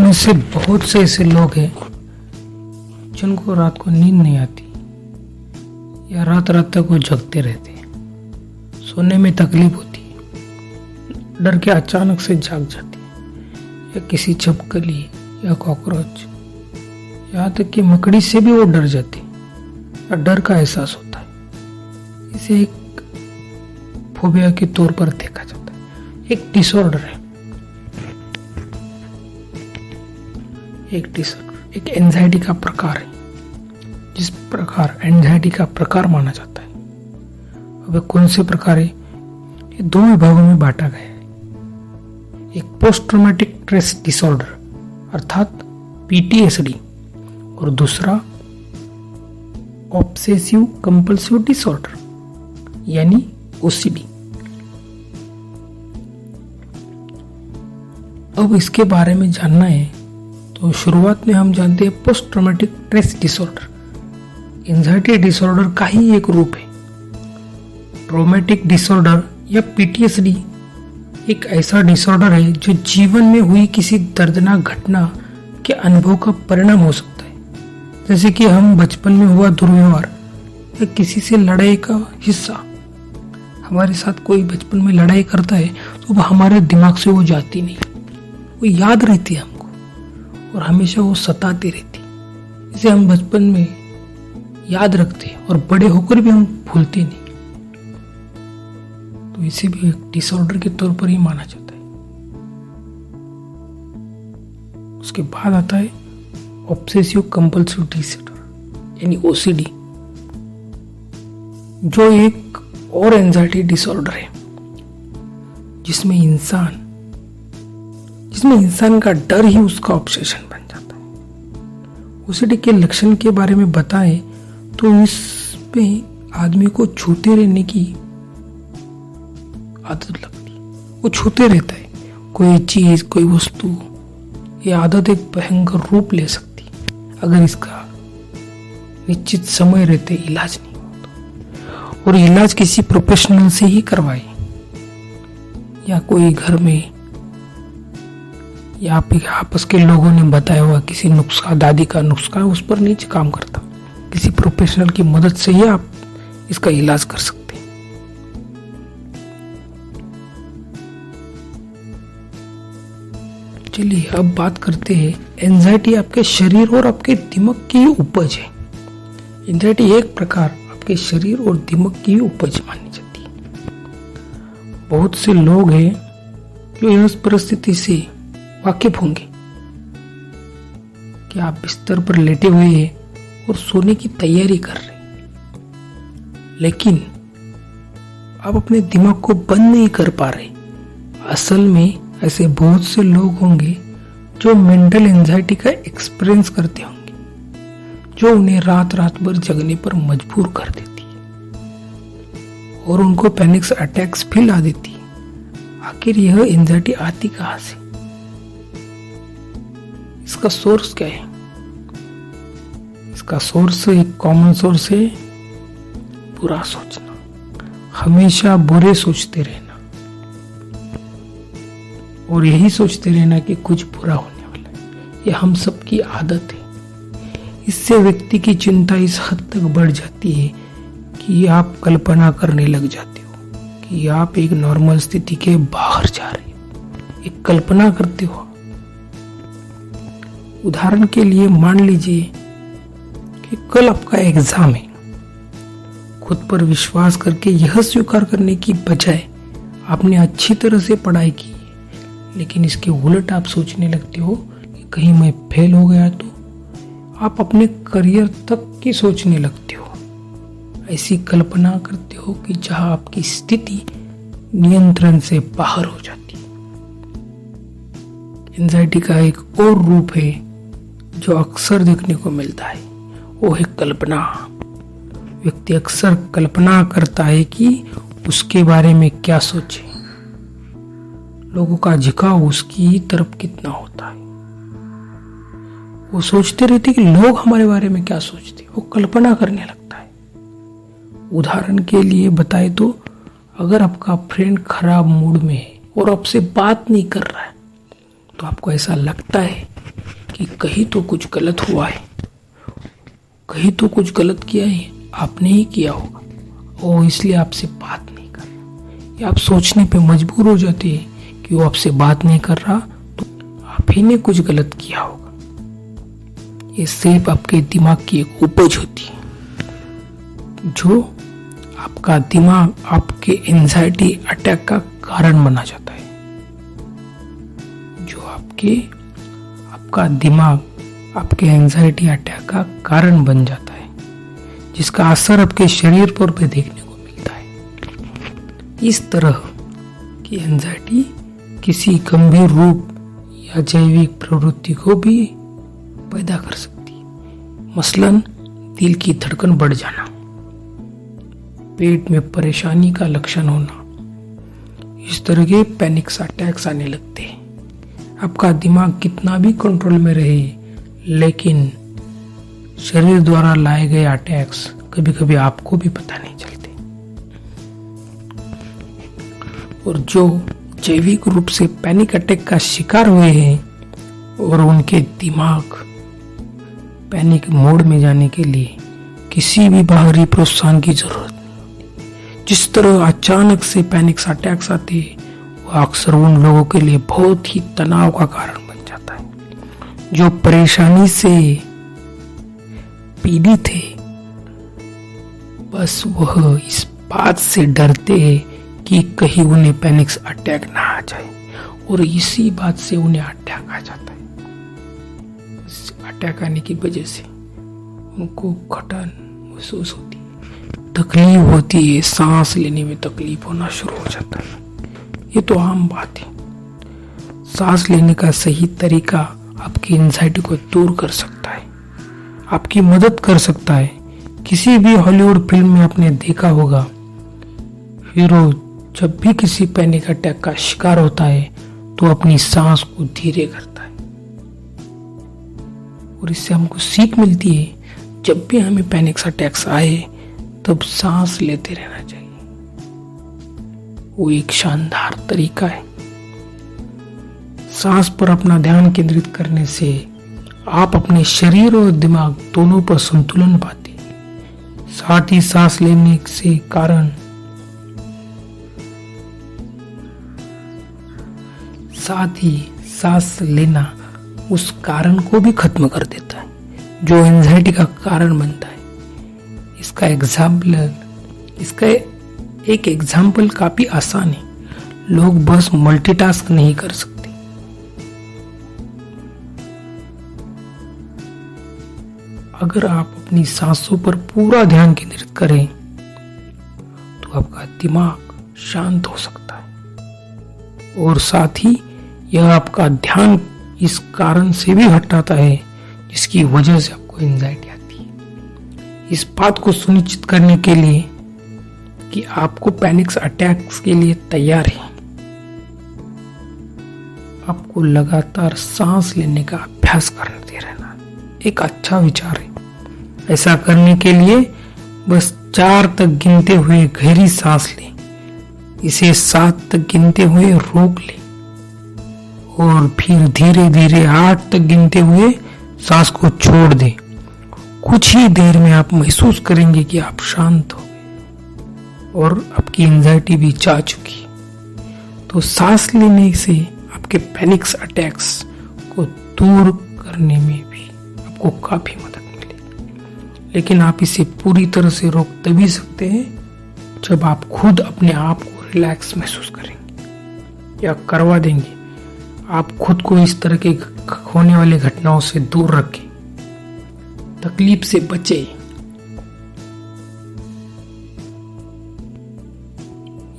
में से बहुत से ऐसे लोग हैं जिनको रात को नींद नहीं आती या रात रात तक वो जगते रहते हैं। सोने में तकलीफ होती है, डर के अचानक से जाग जाती है, या किसी छिपकली या कॉकरोच, यहाँ तक कि मकड़ी से भी वो डर जाती है या डर का एहसास होता है। इसे एक फोबिया के तौर पर देखा जाता है। एक डिसऑर्डर है, एक एंजाइटी का प्रकार है, जिस प्रकार एंजाइटी का प्रकार माना जाता है। अब कौन से प्रकार है? ये दो विभागों में बांटा गया है। एक पोस्ट ट्रॉमेटिक स्ट्रेस डिसऑर्डर अर्थात PTSD और दूसरा ऑब्सेसिव कंपल्सिव डिसऑर्डर यानी OCD। अब इसके बारे में जानना है तो शुरुआत में हम जानते हैं post traumatic stress disorder anxiety disorder का ही एक रूप है। ट्रॉमेटिक डिसऑर्डर या PTSD एक ऐसा डिसऑर्डर है जो जीवन में हुई किसी दर्दनाक घटना के अनुभव का परिणाम हो सकता है, जैसे कि हम बचपन में हुआ दुर्व्यवहार या किसी से लड़ाई का हिस्सा। हमारे साथ कोई बचपन में लड़ाई करता है तो वह हमारे दिमाग से वो जाती नहीं, वो याद रहती है हमको और हमेशा वो सताती रहती। इसे हम बचपन में याद रखते हैं और बड़े होकर भी हम भूलते नहीं, तो इसे भी एक डिसऑर्डर के तौर पर ही माना जाता है। उसके बाद आता है ऑब्सेसिव कंपल्सिव डिसऑर्डर यानी OCD, जो एक और एंजाइटी डिसऑर्डर है जिसमें इंसान का डर ही उसका ऑब्सेशन बन जाता है। OCD के लक्षण के बारे में बताएं तो इसमें आदमी को छूते रहने की आदत लगती है। वो छूते रहता है कोई चीज, कोई वस्तु। ये आदत एक भयंकर रूप ले सकती है अगर इसका निश्चित समय रहते इलाज नहीं होता, और इलाज किसी प्रोफेशनल से ही करवाए या कोई घर में या आपस के लोगों ने बताया हुआ किसी नुस्खा, दादी का नुस्खा उस पर नहीं काम करता। किसी प्रोफेशनल की मदद से ही आप इसका इलाज कर सकते हैं। चलिए अब बात करते हैं एंजाइटी आपके शरीर और आपके दिमाग की उपज है। एंजाइटी एक प्रकार आपके शरीर और दिमाग की उपज मानी जाती है। बहुत से लोग हैं जो इस परिस्थिति से वाकिफ होंगे कि आप बिस्तर पर लेटे हुए हैं और सोने की तैयारी कर रहे हैं, लेकिन आप अपने दिमाग को बंद नहीं कर पा रहे। असल में ऐसे बहुत से लोग होंगे जो मेंटल एंजाइटी का एक्सपीरियंस करते होंगे, जो उन्हें रात रात भर जगने पर मजबूर कर देती है और उनको पैनिक अटैक्स भी ला देती है। आखिर यह एंजाइटी आती कहां से? इसका सोर्स क्या है? इसका सोर्स एक कॉमन सोर्स है बुरा सोचना, हमेशा बुरे सोचते रहना और यही सोचते रहना कि कुछ बुरा होने वाला है। यह हम सबकी आदत है। इससे व्यक्ति की चिंता इस हद तक बढ़ जाती है कि आप कल्पना करने लग जाते हो कि आप एक नॉर्मल स्थिति के बाहर जा रहे हो, एक कल्पना करते हो। उदाहरण के लिए मान लीजिए कि कल आपका एग्जाम है। खुद पर विश्वास करके यह स्वीकार करने की बजाय आपने अच्छी तरह से पढ़ाई की, लेकिन इसके उलट आप सोचने लगते हो कि कहीं मैं फेल हो गया तो। आप अपने करियर तक की सोचने लगते हो। ऐसी कल्पना करते हो कि जहां आपकी स्थिति नियंत्रण से बाहर हो जाती है। एंजाइटी का एक और रूप है जो अक्सर देखने को मिलता है, वो है कल्पना। व्यक्ति अक्सर कल्पना करता है कि उसके बारे में क्या सोचे, लोगों का झुकाव उसकी तरफ कितना होता है। वो सोचते रहते कि लोग हमारे बारे में क्या सोचते, वो कल्पना करने लगता है। उदाहरण के लिए बताए तो अगर आपका फ्रेंड खराब मूड में है और आपसे बात नहीं कर रहा है तो आपको ऐसा लगता है कि कहीं तो कुछ गलत हुआ है, कहीं तो कुछ गलत किया है, आपने ही किया होगा और इसलिए आपसे बात नहीं कर रहा, या आप सोचने पे मजबूर हो जाते हैं कि वो आपसे बात नहीं कर रहा तो आप ही ने कुछ गलत किया होगा। ये सिर्फ आपके दिमाग की एक उपज होती है जो आपका दिमाग आपके एंजाइटी अटैक का कारण बना जाता है, जो आपका दिमाग आपके एंजाइटी अटैक का कारण बन जाता है, जिसका असर आपके शरीर पर भी देखने को मिलता है। इस तरह की एंजाइटी किसी गंभीर रूप या जैविक प्रवृत्ति को भी पैदा कर सकती है। मसलन दिल की धड़कन बढ़ जाना, पेट में परेशानी का लक्षण होना, इस तरह के पैनिक अटैक्स आने लगते हैं। आपका दिमाग कितना भी कंट्रोल में रहे, लेकिन शरीर द्वारा लाए गए अटैक्स कभी कभी आपको भी पता नहीं चलते। और जो जैविक रूप से पैनिक अटैक का शिकार हुए हैं और उनके दिमाग पैनिक मोड में जाने के लिए किसी भी बाहरी प्रोत्साहन की जरूरत नहीं। जिस तरह अचानक से पैनिक अटैक्स आते हैं, वह अक्सर उन लोगों के लिए बहुत ही तनाव का कारण बन जाता है जो परेशानी से पीड़ित है। बस वह इस बात से डरते हैं कि कहीं उन्हें पैनिक अटैक ना आ जाए, और इसी बात से उन्हें अटैक आ जाता है। अटैक आने की वजह से उनको घटन महसूस होती है, तकलीफ होती है, सांस लेने में तकलीफ होना शुरू हो जाता है। ये तो आम बात है। सांस लेने का सही तरीका आपकी एंजाइटी को दूर कर सकता है, आपकी मदद कर सकता है। किसी भी हॉलीवुड फिल्म में आपने देखा होगा, हीरो जब भी किसी पैनिक अटैक का शिकार होता है तो अपनी सांस को धीरे करता है, और इससे हमको सीख मिलती है जब भी हमें पैनिक अटैक्स आए तब सांस लेते रहना चाहिए। वो एक शानदार तरीका है। सांस पर अपना ध्यान केंद्रित करने से आप अपने शरीर और दिमाग दोनों पर संतुलन पाते हैं। साथ ही सांस लेना उस कारण को भी खत्म कर देता है जो एंजाइटी का कारण बनता है। इसका एक एग्जाम्पल काफी आसान है। लोग बस मल्टीटास्क नहीं कर सकते। अगर आप अपनी सांसों पर पूरा ध्यान केंद्रित करें तो आपका दिमाग शांत हो सकता है, और साथ ही यह आपका ध्यान इस कारण से भी हटाता है जिसकी वजह से आपको एंजाइटी आती है। इस बात को सुनिश्चित करने के लिए कि आपको पैनिक अटैक्स के लिए तैयार है, आपको लगातार सांस लेने का अभ्यास करते रहना एक अच्छा विचार है। ऐसा करने के लिए बस 4 तक गिनते हुए गहरी सांस लें, इसे 7 तक गिनते हुए रोक लें, और फिर धीरे धीरे 8 तक गिनते हुए सांस को छोड़ दें। कुछ ही देर में आप महसूस करेंगे कि आप शांत हो गए और आपकी एंजाइटी भी जा चुकी। तो सांस लेने से आपके पैनिक अटैक्स को दूर करने में भी आपको काफी मदद मिलेगी। लेकिन आप इसे पूरी तरह से रोक तभी सकते हैं जब आप खुद अपने आप को रिलैक्स महसूस करेंगे या करवा देंगे। आप खुद को इस तरह के होने वाली घटनाओं से दूर रखें, तकलीफ से बचें।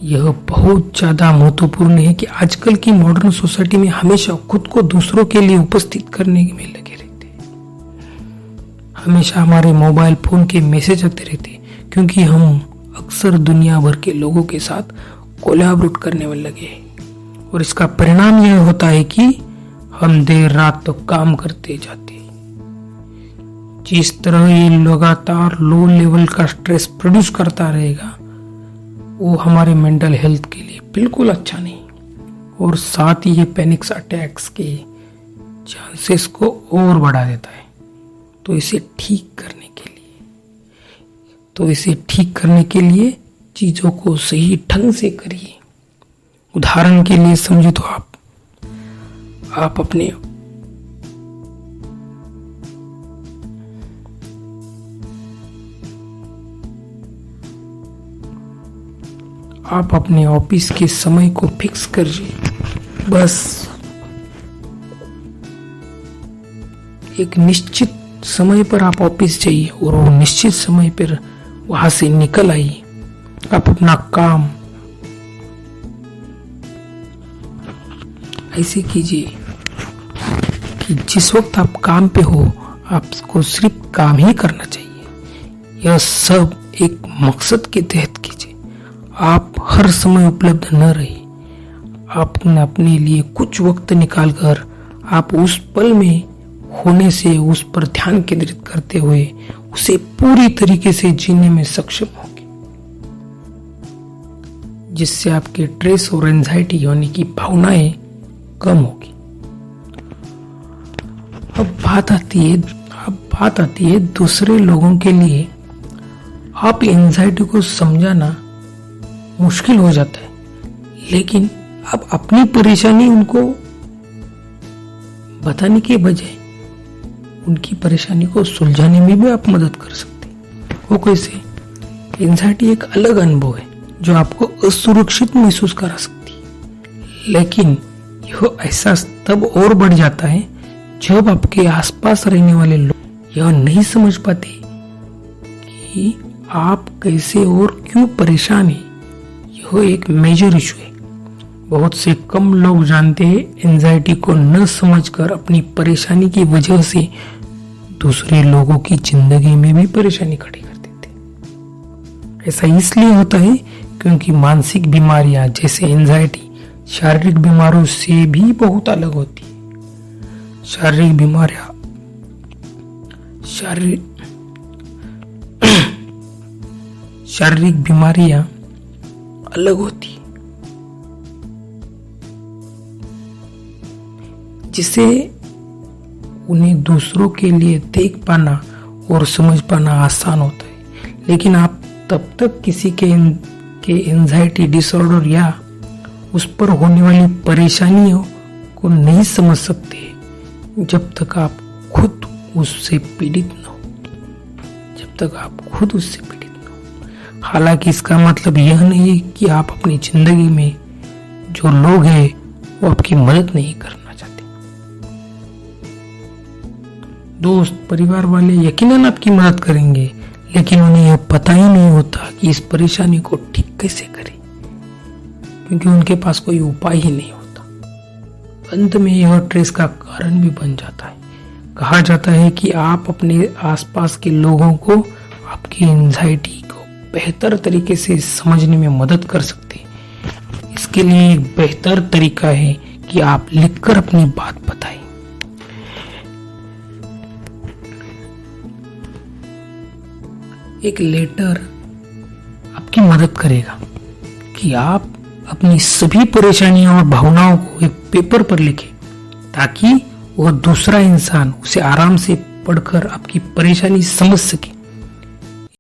यह बहुत ज्यादा महत्वपूर्ण है कि आजकल की मॉडर्न सोसाइटी में हमेशा खुद को दूसरों के लिए उपस्थित करने में लगे रहते हैं। हमेशा हमारे मोबाइल फोन के मैसेज आते रहते हैं क्योंकि हम अक्सर दुनिया भर के लोगों के साथ कोलैबोरेट करने में लगे हैं, और इसका परिणाम यह होता है कि हम देर रात तक काम करते जाते हैं। जिस तरह ये लगातार लो लेवल का स्ट्रेस प्रोड्यूस करता रहेगा वो हमारे मेंटल हेल्थ के लिए बिल्कुल अच्छा नहीं, और साथ ही ये पैनिक अटैक्स के चांसेस को और बढ़ा देता है। तो इसे ठीक करने के लिए चीजों को सही ढंग से करिए। उदाहरण के लिए समझे तो आप अपने ऑफिस के समय को फिक्स करिए। बस एक निश्चित समय पर आप ऑफिस जाइए और वो निश्चित समय पर वहां से निकल आइए। आप अपना काम ऐसे कीजिए कि जिस वक्त आप काम पे हो आपको सिर्फ काम ही करना चाहिए। यह सब एक मकसद के तहत कीजिए। आप हर समय उपलब्ध न रहिए। आप अपने लिए कुछ वक्त निकालकर आप उस पल में होने से उस पर ध्यान केंद्रित करते हुए उसे पूरी तरीके से जीने में सक्षम होंगे, जिससे आपके स्ट्रेस और एंजाइटी यानी कि भावनाएं कम होगी। अब बात आती है दूसरे लोगों के लिए आप एंजाइटी को समझाना मुश्किल हो जाता है, लेकिन अब अपनी परेशानी उनको बताने के बजाय उनकी परेशानी को सुलझाने में भी आप मदद कर सकते हैं। वो कैसे? एंजाइटी एक अलग अनुभव है जो आपको असुरक्षित महसूस करा सकती है, लेकिन यह एहसास तब और बढ़ जाता है जब आपके आसपास रहने वाले लोग यह नहीं समझ पाते कि आप कैसे और क्यों परेशान हैं। यह एक मेजर इशू है। बहुत से कम लोग जानते हैं एंजाइटी को न समझकर अपनी परेशानी की वजह से दूसरे लोगों की जिंदगी में भी परेशानी खड़ी कर देते। ऐसा इसलिए होता है क्योंकि मानसिक बीमारियां जैसे एंजाइटी शारीरिक बीमारियों से भी बहुत अलग होती है। शारीरिक बीमारियां अलग होती है, जिसे उन्हें दूसरों के लिए देख पाना और समझ पाना आसान होता है। लेकिन आप तब तक किसी के एंजाइटी डिसऑर्डर या उस पर होने वाली परेशानियों को नहीं समझ सकते जब तक आप खुद उससे पीड़ित न हो। हालांकि इसका मतलब यह नहीं कि आप अपनी जिंदगी में जो लोग हैं वो आपकी मदद नहीं करना चाहते। दोस्त, परिवार वाले यकीनन आपकी मदद करेंगे, लेकिन उन्हें यह पता ही नहीं होता कि इस परेशानी को ठीक कैसे करें, क्योंकि उनके पास कोई उपाय ही नहीं होता। अंत में यह स्ट्रेस का कारण भी बन जाता है। कहा जाता है कि आप अपने आसपास के लोगों को आपकी एंजाइटी को बेहतर तरीके से समझने में मदद कर सकते हैं। इसके लिए एक बेहतर तरीका है कि आप लिखकर अपनी बात बताएं। एक लेटर आपकी मदद करेगा कि आप अपनी सभी परेशानियों और भावनाओं को एक पेपर पर लिखें, ताकि वह दूसरा इंसान उसे आराम से पढ़कर आपकी परेशानी समझ सके।